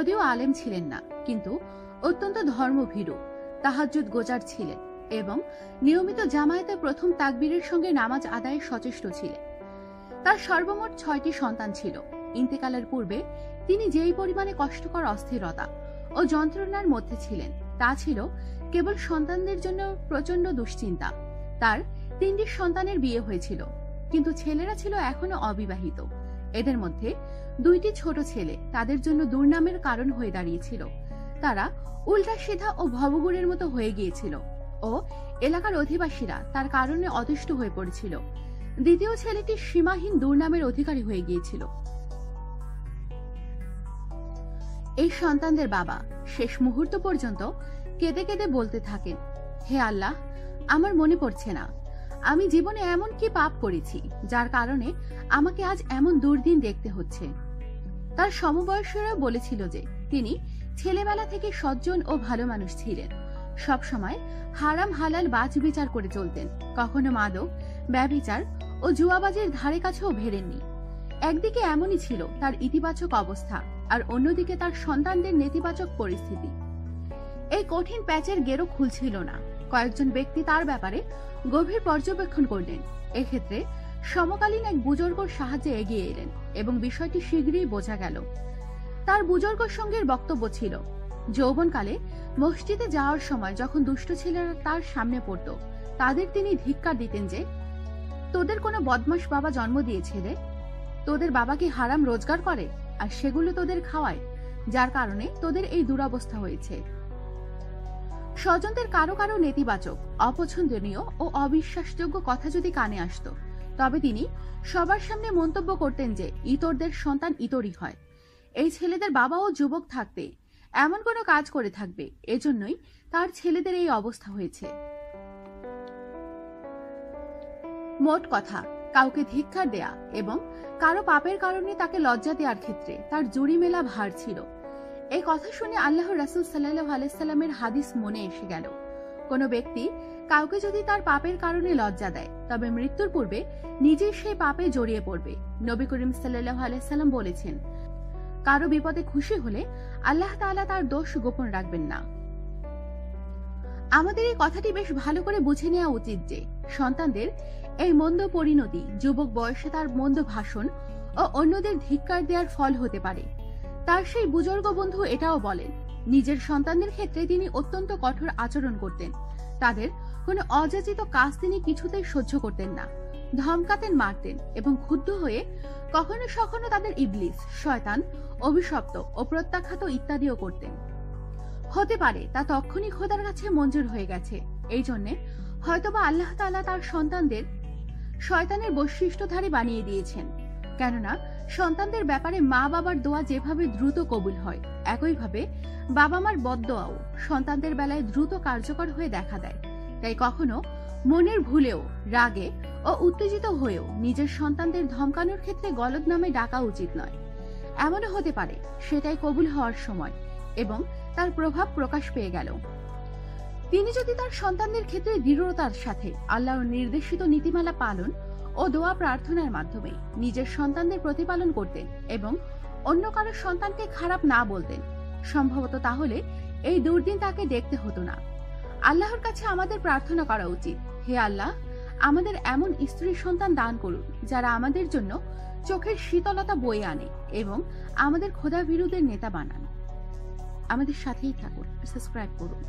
যদিও আলেম ছিলেন না, কিন্তু অত্যন্ত ধর্মভীরু, তাহাজ্জুদ গোজার ছিলেন এবং নিয়মিত জামায়াতে প্রথম তাকবীরের সঙ্গে নামাজ আদায়ে সচেষ্ট ছিলেন। তার সর্বমোট 6টি সন্তান ছিল। ইন্তেকালের পূর্বে তিনি যেই পরিমাণে কষ্টকর অস্থিরতা ও যন্ত্রণার মধ্যে ছিলেন তা ছিল কেবল সন্তানদের জন্য প্রচন্ড দুশ্চিন্তা। তার 3টি সন্তানের বিয়ে হয়েছিল, কিন্তু ছেলেরা ছিল এখনো অবিবাহিত। এদের মধ্যে 2টি ছোট ছেলে তাদের জন্য দুর্নামের কারণ হয়ে দাঁড়িয়েছিল। তারা উল্টা সিধা ও ভবগুড়ের মতো হয়ে গিয়েছিল ও এলাকার অধিবাসীরা তার কারণে অতিষ্ঠ হয়ে পড়েছিল। দ্বিতীয় ছেলেটি সীমাহীন দুর্নামের অধিকারী হয়ে গিয়েছিল। এই সন্তানদের বাবা শেষ মুহূর্ত পর্যন্ত কেঁদে কেঁদে বলতে থাকেন, হে আল্লাহ, আমার মনে পড়ছে না আমি জীবনে এমন কি পাপ করেছি যার কারণে আমাকে আজ এমন দুর্দিন দেখতে হচ্ছে। তার সমবয়সীরা বলেছিল যে তিনি ছেলেবেলা থেকে সজ্জন ও ভালো মানুষ ছিলেন, সবসময় হারাম হালাল বাজ বিচার করে চলতেন, কখনো মাদক, ব্যভিচার ও জুয়াবাজির ধারে কাছেও ভেড়েননি। একদিকে এমনই ছিল তার ইতিবাচক অবস্থা, আর অন্যদিকে তার সন্তানদের নেতিবাচক পরিস্থিতি। এই কঠিন প্যাচের গেরো খুলছিল না। কয়েকজন ব্যক্তি তার ব্যাপারে গভীর পর্যবেক্ষণ করলেন। এক্ষেত্রে সমকালীন এক বুজুর্গর সাহায্যে এগিয়ে এলেন এবং বিষয়টি শীঘ্রই বোঝা গেল। তার বুজুর্গ সঙ্গীর বক্তব্য ছিল, যৌবনকালে মসজিদে যাওয়ার সময় যখন দুষ্ট ছেলেরা তার সামনে পড়ত, তাদের তিনি ধিক্কার দিতেন যে, তোদের কোনো বদমাশ বাবা জন্ম দিয়েছিলে, তোদের বাবা কি হারাম রোজগার করে আর সেগুলো তোদের খাওয়ায়, যার কারণে তোদের এই দুরবস্থা হয়েছে। স্বজনদের কারো কারো নেতিবাচক, অপছন্দনীয় ও অবিশ্বাসযোগ্য কথা যদি কানে আসত, তবে তিনি সবার সামনে মন্তব্য করতেন যে ইতরদের সন্তান ইতরই হয়। এই ছেলেদের বাবাও যুবক থাকতে এমন কোনো কাজ করে থাকবে, এজন্যই তার ছেলেদের এই অবস্থা হয়েছে। মোট কথা, কাউকে ধিক্কার দেয়া এবং কারো পাপের কারণে তাকে লজ্জা দেওয়ার ক্ষেত্রে তার জুড়ি মেলা ভার ছিল। এই কথা শুনে আল্লাহর রাসূল সাল্লাল্লাহু আলাইহি সাল্লামের হাদিস মনে এসে গেল, কোনো ব্যক্তি কাউকে যদি তার পাপের কারণে লজ্জা দেয়, তবে মৃত্যুর পূর্বে নিজেই সেই পাপে জড়িয়ে পড়বে। নবী করিম সাল্লাল্লাহু আলাইহি সাল্লাম বলেছেন, কারো বিপদে খুশি হলে আল্লাহ তাআলা তার দোষ গোপন রাখবেন না। আমাদের এই কথাটি বেশ ভালো করে বুঝে নেওয়া উচিত যে সন্তানদের এই মন্দ পরিণতি যুবক বয়সে তার মন্দ ভাষণ ও অন্যদের ধিক্কার দেওয়ার ফল হতে পারে। তার সেই বুজুর্গ বন্ধু এটাও বলেন, নিজের সন্তানদের ক্ষেত্রে তিনি অত্যন্ত কঠোর আচরণ করতেন। তাদের কোনো অযাচিত কাজ তিনি কিছুতেই সহ্য করতেন না, ধমকাতেন, মারতেন এবং ক্ষুব্ধ হয়ে কখনো সখনো তাদের ইবলিস, শয়তান, অভিশপ্ত ও প্রত্যাখ্যাত ইত্যাদিও করতেন। হতে পারে তা তখনই খোদার কাছে মঞ্জুর হয়ে গেছে। এই জন্যে হয়তোবা আল্লাহ তাআলা তার সন্তানদের শয়তানের বৈশিষ্ট্যধারী বানিয়ে দিয়েছেন। কেননা সন্তানদের ব্যাপারে মা বাবার দোয়া যেভাবে দ্রুত কবুল হয়, একইভাবে বাবা মার বদদোয়াও সন্তানদের বেলায় দ্রুত কার্যকর হয়ে দেখা দেয়। তাই কখনো মনের ভুলেও, রাগে ও উত্তেজিত হয়েও নিজের সন্তানদের ধমকানোর ক্ষেত্রে গলদ নামে ডাকা উচিত নয়। এমনও হতে পারে সেটাই কবুল হওয়ার সময় এবং তার প্রভাব প্রকাশ পেয়ে গেল। তিনি যদি তার সন্তানদের ক্ষেত্রে দৃঢ়তার সাথে আল্লাহর নির্দেশিত নীতিমালা পালন ও দোয়া প্রার্থনার মাধ্যমে নিজের সন্তানদের প্রতিপালন করতেন এবং অন্য কারো সন্তানকে খারাপ না বলতেন, সম্ভবত তাহলে এই দুর্দিন তাকে দেখতে হতো না। আল্লাহর কাছে আমাদের প্রার্থনা করা উচিত, হে আল্লাহ, আমাদের এমন স্ত্রী সন্তান দান করুন যারা আমাদের জন্য চোখের শীতলতা বয়ে আনে এবং আমাদের খোদা বিরুদ্ধের নেতা বানান। আমাদের সাথেই থাকুন, সাবস্ক্রাইব করুন।